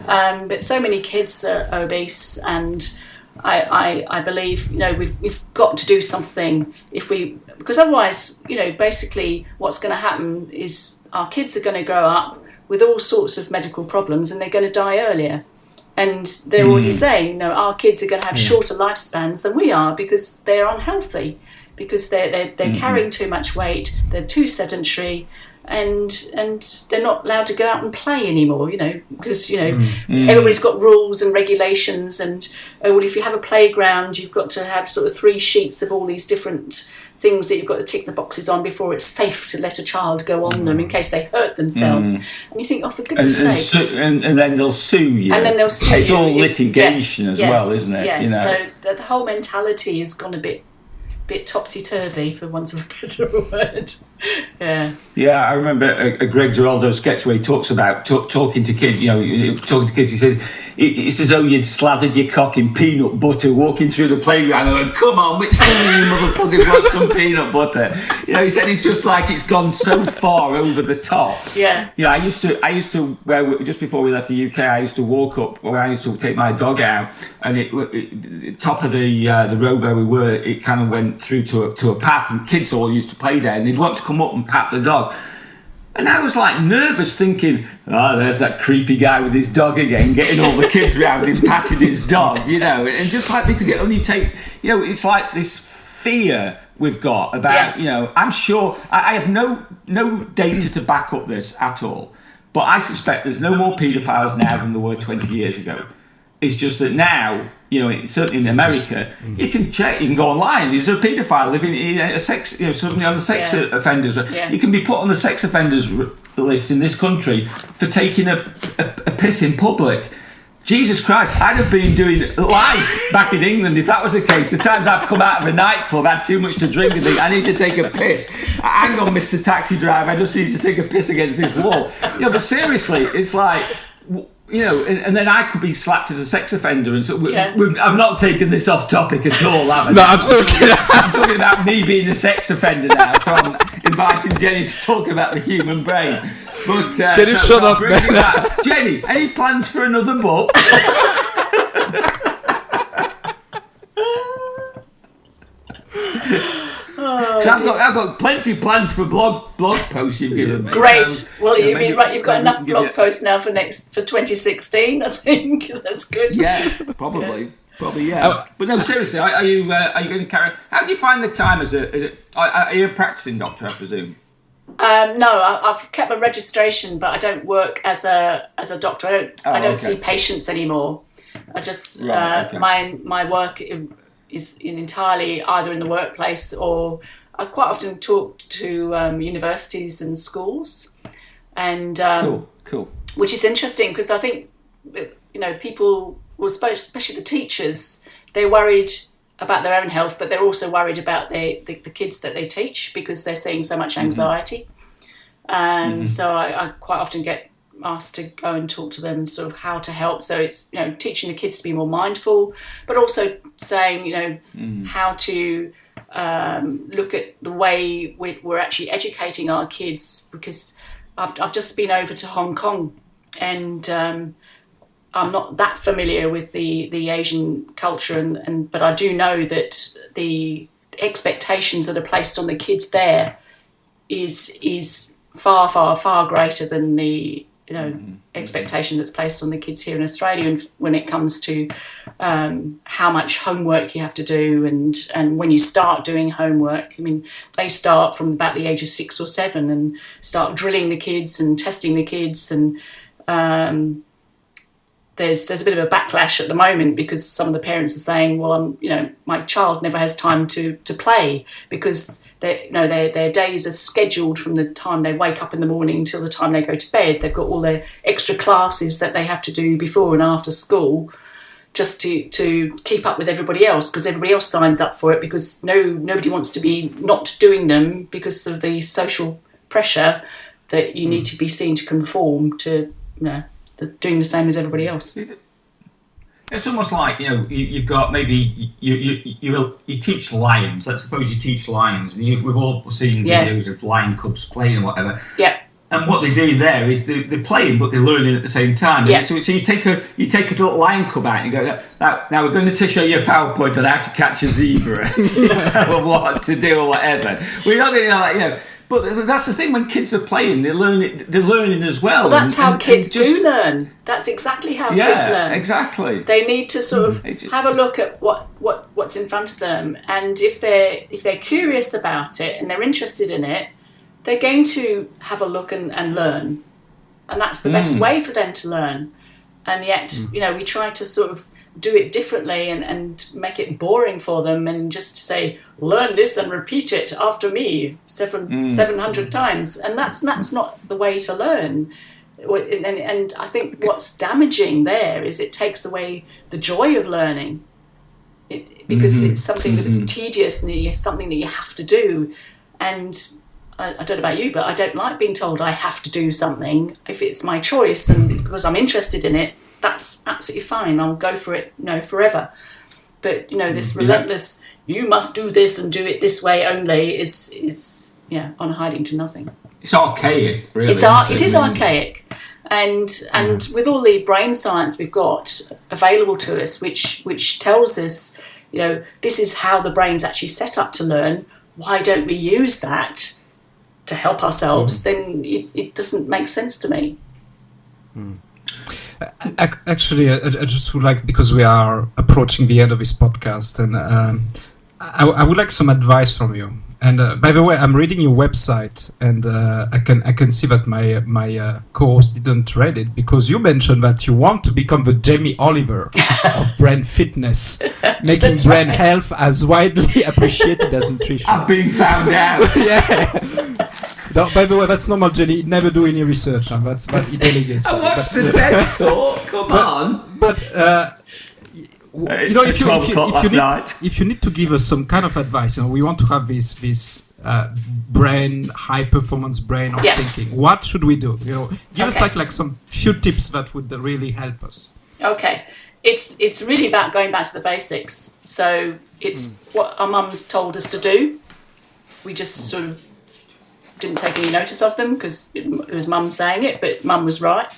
But so many kids are obese, and I believe we've got to do something because otherwise basically what's going to happen is our kids are going to grow up with all sorts of medical problems, and they're going to die earlier. And they're already saying our kids are going to have shorter lifespans than we are, because they're unhealthy, because they're carrying too much weight, they're too sedentary. And they're not allowed to go out and play anymore, because everybody's got rules and regulations, and if you have a playground, you've got to have sort of 3 sheets of all these different things that you've got to tick the boxes on before it's safe to let a child go on them in case they hurt themselves. And you think, oh, for goodness sake. And then they'll sue you. And then they'll sue you. It's all litigation as well, isn't it? Yes, so the whole mentality has gone a bit topsy-turvy, for want of a better word. Yeah, I remember a Greg Giraldo sketch where he talks about talking to kids. Talking to kids, he says it's as though you'd slathered your cock in peanut butter walking through the playground. And come on, which one of you motherfuckers want some peanut butter? He said it's just like it's gone so far over the top. Yeah. I used to just before we left the UK, I used to walk up. Well, I used to take my dog out, and it top of the road where we were, it kind of went through to a path, and kids all used to play there, and they'd want to come up and pat the dog. And I was like nervous, thinking, there's that creepy guy with his dog again, getting all the kids round him, patting his dog, and just like, because it only takes, it's like this fear we've got about, I'm sure, I have no data to back up this at all, but I suspect there's no more paedophiles now than there were 20 years ago. It's just that now, certainly in America, you can check, you can go online. There's a paedophile living in a sex, suddenly on the sex offenders. Yeah. You can be put on the sex offenders list in this country for taking a piss in public. Jesus Christ, I'd have been doing life back in England if that was the case. The times I've come out of a nightclub, had too much to drink and think, I need to take a piss. Hang on, Mr. Taxi Driver, I just need to take a piss against this wall. But seriously, it's like... and then I could be slapped as a sex offender, and so I've not taken this off topic at all, have I? No, absolutely. I'm talking about me being a sex offender now, so I'm inviting Jenny to talk about the human brain. But Jenny, shut up, man. Jenny, any plans for another book? So I've got plenty of plans for blog posts you've given me. Great. Well, you've got enough blog posts now for 2016. I think that's good. Yeah, probably. Probably, yeah. But no, seriously, are you going to carry? How do you find the time are you a practicing doctor, I presume? No, I've kept my registration, but I don't work as a doctor. I don't see patients anymore. I just my work is entirely either in the workplace, or I quite often talk to universities and schools, and cool. Which is interesting because I think people, well, especially the teachers, they're worried about their own health, but they're also worried about the kids that they teach because they're seeing so much anxiety. So I quite often get asked to go and talk to them sort of how to help. So it's teaching the kids to be more mindful, but also saying how to look at the way we're actually educating our kids, because I've just been over to Hong Kong, and I'm not that familiar with the Asian culture, but I do know that the expectations that are placed on the kids there is far, far, far greater than the expectation that's placed on the kids here in Australia, and when it comes to how much homework you have to do, and when you start doing homework, I mean, they start from about the age of 6 or 7 and start drilling the kids and testing the kids, and there's a bit of a backlash at the moment because some of the parents are saying, well, my child never has time to play because their days are scheduled from the time they wake up in the morning till the time they go to bed. They've got all their extra classes that they have to do before and after school just to keep up with everybody else, because everybody else signs up for it, because nobody wants to be not doing them because of the social pressure that you need to be seen to conform to doing the same as everybody else. It's almost like you've got maybe you teach lions. Let's suppose you teach lions, and we've all seen videos of lion cubs playing and whatever. Yeah. And what they're doing there is they're playing, but they're learning at the same time. Yeah. So you take a little lion cub out and you go, now we're going to show you a PowerPoint on how to catch a zebra or what to do or whatever. We're not going to But that's the thing, when kids are playing, they're learning as well. Well, that's how kids do learn. That's exactly how kids learn. Yeah, exactly. They need to sort of have a look at what's in front of them, and if they're curious about it and they're interested in it, they're going to have a look and learn. And that's the best way for them to learn. And yet, we try to sort of do it differently and make it boring for them, and just say, learn this and repeat it after me 700 times, and that's not the way to learn. And I think what's damaging there is it takes away the joy of learning, because it's something that's tedious and it's something that you have to do. And I don't know about you, but I don't like being told I have to do something. If it's my choice and because I'm interested in it, that's absolutely fine. I'll go for it, forever. But this relentless, you must do this and do it this way only is on hiding to nothing. It's archaic, really. It is archaic, and with all the brain science we've got available to us, which tells us, this is how the brain's actually set up to learn. Why don't we use that to help ourselves? Then it doesn't make sense to me. Actually, I just would like, because we are approaching the end of this podcast, and I would like some advice from you. And by the way, I'm reading your website, and I can see that my co-host didn't read it, because you mentioned that you want to become the Jamie Oliver of brain fitness, making brain health as widely appreciated as nutrition. I've been found out. Yeah. No, by the way, that's normal, Jenny. Never do any research, and that's he delegates. I watched the TED talk. Come on. But you know, if you need to give us some kind of advice, you know, we want to have this brain, high performance brain of thinking. What should we do? You know, give us like some few tips that would really help us. Okay, it's really about going back to the basics. So it's what our mums told us to do. We just sort of didn't take any notice of them because it was mum saying it, but mum was right.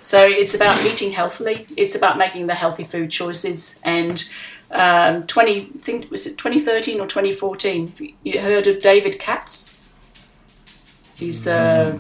So it's about eating healthily. It's about making the healthy food choices. And 2013 or 2014, you heard of David Katz? He's No.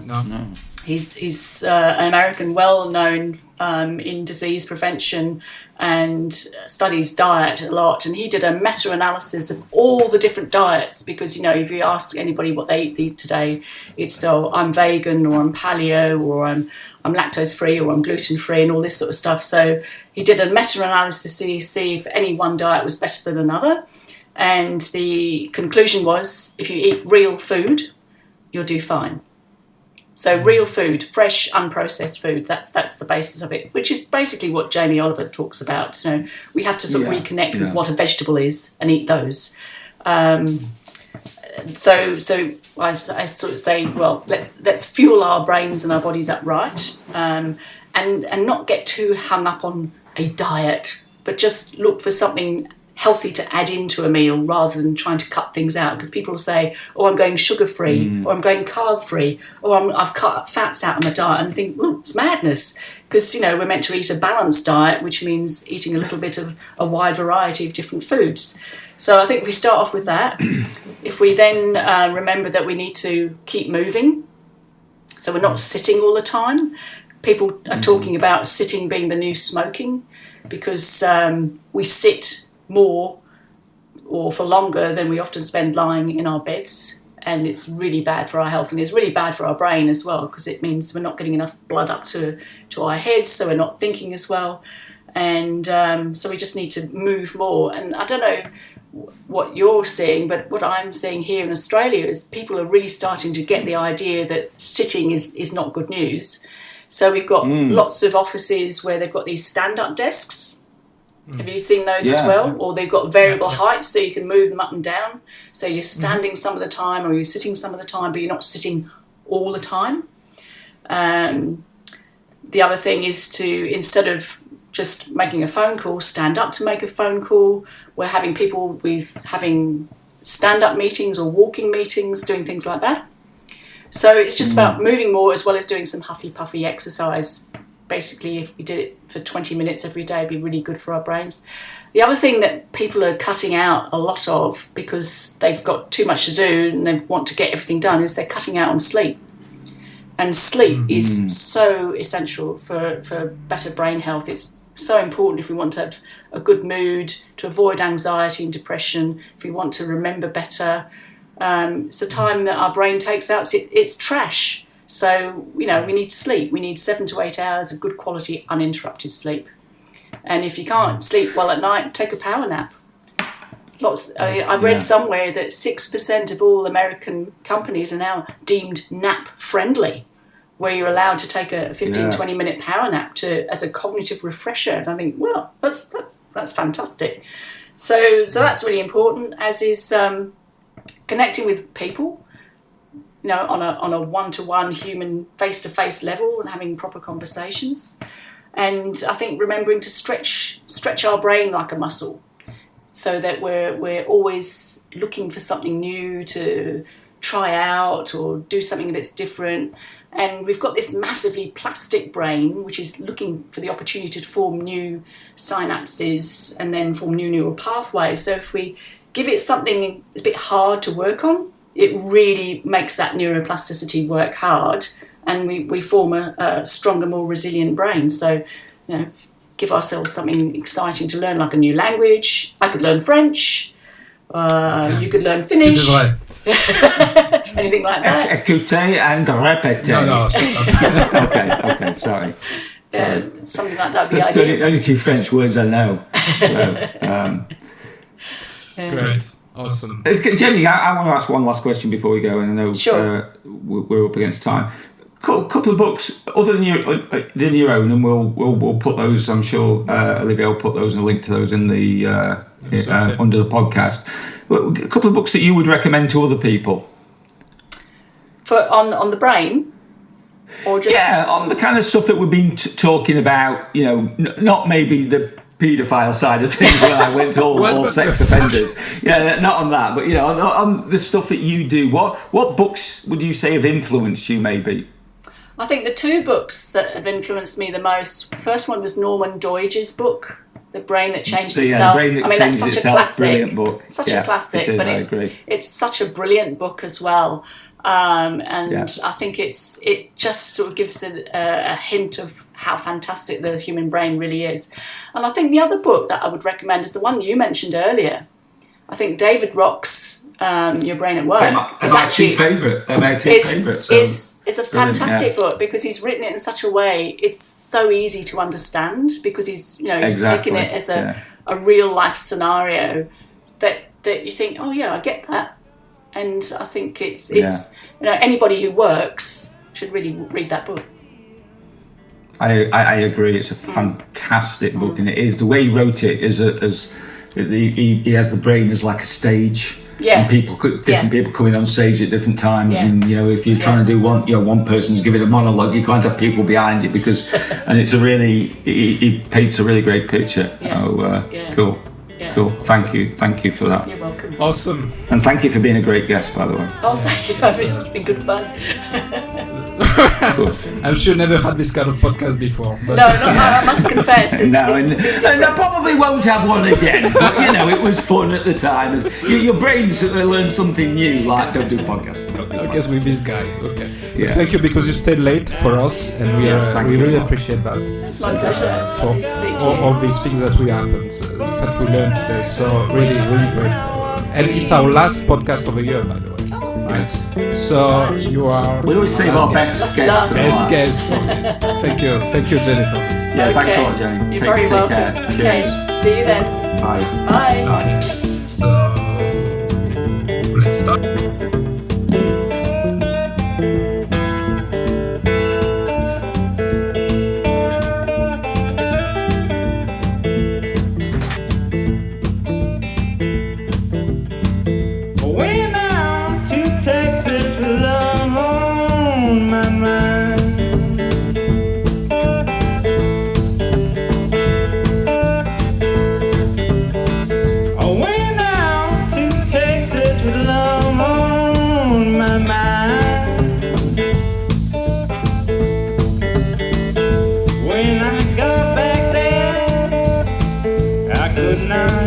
He's an American, well-known in disease prevention and studies diet a lot. And he did a meta-analysis of all the different diets because, you know, if you ask anybody what they eat today, it's I'm vegan or I'm paleo or I'm lactose-free or I'm gluten-free and all this sort of stuff. So he did a meta-analysis to see if any one diet was better than another. And the conclusion was, if you eat real food, you'll do fine. So real food, fresh, unprocessed food, that's the basis of it, which is basically what Jamie Oliver talks about. You know, we have to sort of reconnect with what a vegetable is and eat those. So I sort of say, well, let's fuel our brains and our bodies up right, and not get too hung up on a diet, but just look for something healthy to add into a meal rather than trying to cut things out, because people will say, oh, I'm going sugar-free or I'm going carb-free or I've cut fats out of my diet, and I think, well, it's madness, because, you know, we're meant to eat a balanced diet, which means eating a little bit of a wide variety of different foods. So I think if we start off with that, if we then remember that we need to keep moving, so we're not sitting all the time. People are talking about sitting being the new smoking, because we sit more or for longer than we often spend lying in our beds, and it's really bad for our health, and it's really bad for our brain as well, because it means we're not getting enough blood up to our heads, so we're not thinking as well, and so we just need to move more. And I don't know what you're seeing, but what I'm seeing here in Australia is people are really starting to get the idea that sitting is not good news. So we've got lots of offices where they've got these stand-up desks. Have you seen those as well? Or they've got variable heights, so you can move them up and down. So you're standing some of the time, or you're sitting some of the time, but you're not sitting all the time. The other thing is to, instead of just making a phone call, stand up to make a phone call. We're having people having stand-up meetings or walking meetings, doing things like that. So it's just about moving more, as well as doing some huffy-puffy exercise. Basically, if we did it for 20 minutes every day, it'd be really good for our brains. The other thing that people are cutting out a lot of, because they've got too much to do and they want to get everything done, is they're cutting out on sleep. And sleep is so essential for better brain health. It's so important if we want to have a good mood, to avoid anxiety and depression, if we want to remember better. It's the time that our brain takes out. It's trash. So, you know, we need to sleep. We need 7 to 8 hours of good quality, uninterrupted sleep. And if you can't sleep well at night, take a power nap. I read somewhere that 6% of all American companies are now deemed nap-friendly, where you're allowed to take a 15, 20-minute power nap as a cognitive refresher. And I think, well, that's fantastic. So that's really important, as is connecting with people. You know, on a one-to-one human face-to-face level, and having proper conversations. And I think remembering to stretch our brain like a muscle, so that we're always looking for something new to try out or do something that's different. And we've got this massively plastic brain, which is looking for the opportunity to form new synapses and then form new neural pathways. So if we give it something that's a bit hard to work on, it really makes that neuroplasticity work hard, and we form a stronger, more resilient brain. So, you know, give ourselves something exciting to learn, like a new language. I could learn French, You could learn Finnish. Right. Anything like that. Écoutez and répétez. No, Okay, sorry. Something like that would be That's the ideal. only two French words I know. So, Great. Awesome. Jenny, I want to ask one last question before we go, and I know Sure. we're up against time. Couple of books other than your own, and we'll put those. I'm sure Olivia will put those and a link to those in the under the podcast. A couple of books that you would recommend to other people. For on the brain, or just on the kind of stuff that we've been talking about. You know, not maybe the paedophile side of things when I went to all sex offenders. Yeah, not on that, but on the stuff that you do. What books would you say have influenced you? Maybe. I think the two books that have influenced me the most. The first one was Norman Doidge's book, The Brain That Changed Itself. That's such a classic. Brilliant book. Such a classic, it is, but I agree. it's such a brilliant book as well. I think it just sort of gives a hint of how fantastic the human brain really is. And I think the other book that I would recommend is the one you mentioned earlier. I think David Rock's Your Brain at Work. My two favourite. It's a fantastic book because he's written it in such a way it's so easy to understand because he's taken it as a real life scenario that you think, oh yeah, I get that. And I think it's anybody who works should really read that book. I agree. It's a fantastic book, and it is the way he wrote it he has the brain as like a stage. Yeah. And different people coming on stage at different times, and if you're trying to do one person's giving a monologue, you can't have people behind you and it's he paints a really great picture. Yes. Cool. Yeah. Cool. Thank you for that. You're welcome. Awesome. And thank you for being a great guest, by the way. Oh, thank you. It's been good fun. I'm sure never had this kind of podcast before. But no, I must confess. And I probably won't have one again. But it was fun at the time. Your brains learn something new. Like don't do podcasts. I guess with these guys. Okay. Yeah. Thank you because you stayed late for us, and we really appreciate that. It's my pleasure. For all these things that we happened, that we learned today. So really, really great. And it's our last podcast of the year, by the way. Right. So you are. We always save our best guests. Best guests for this. Thank you, Jenny, for this. Yeah, thanks a lot, Jenny. You're very welcome. Care. Okay. Cheers. See you then. Bye. Bye. So let's start. Could not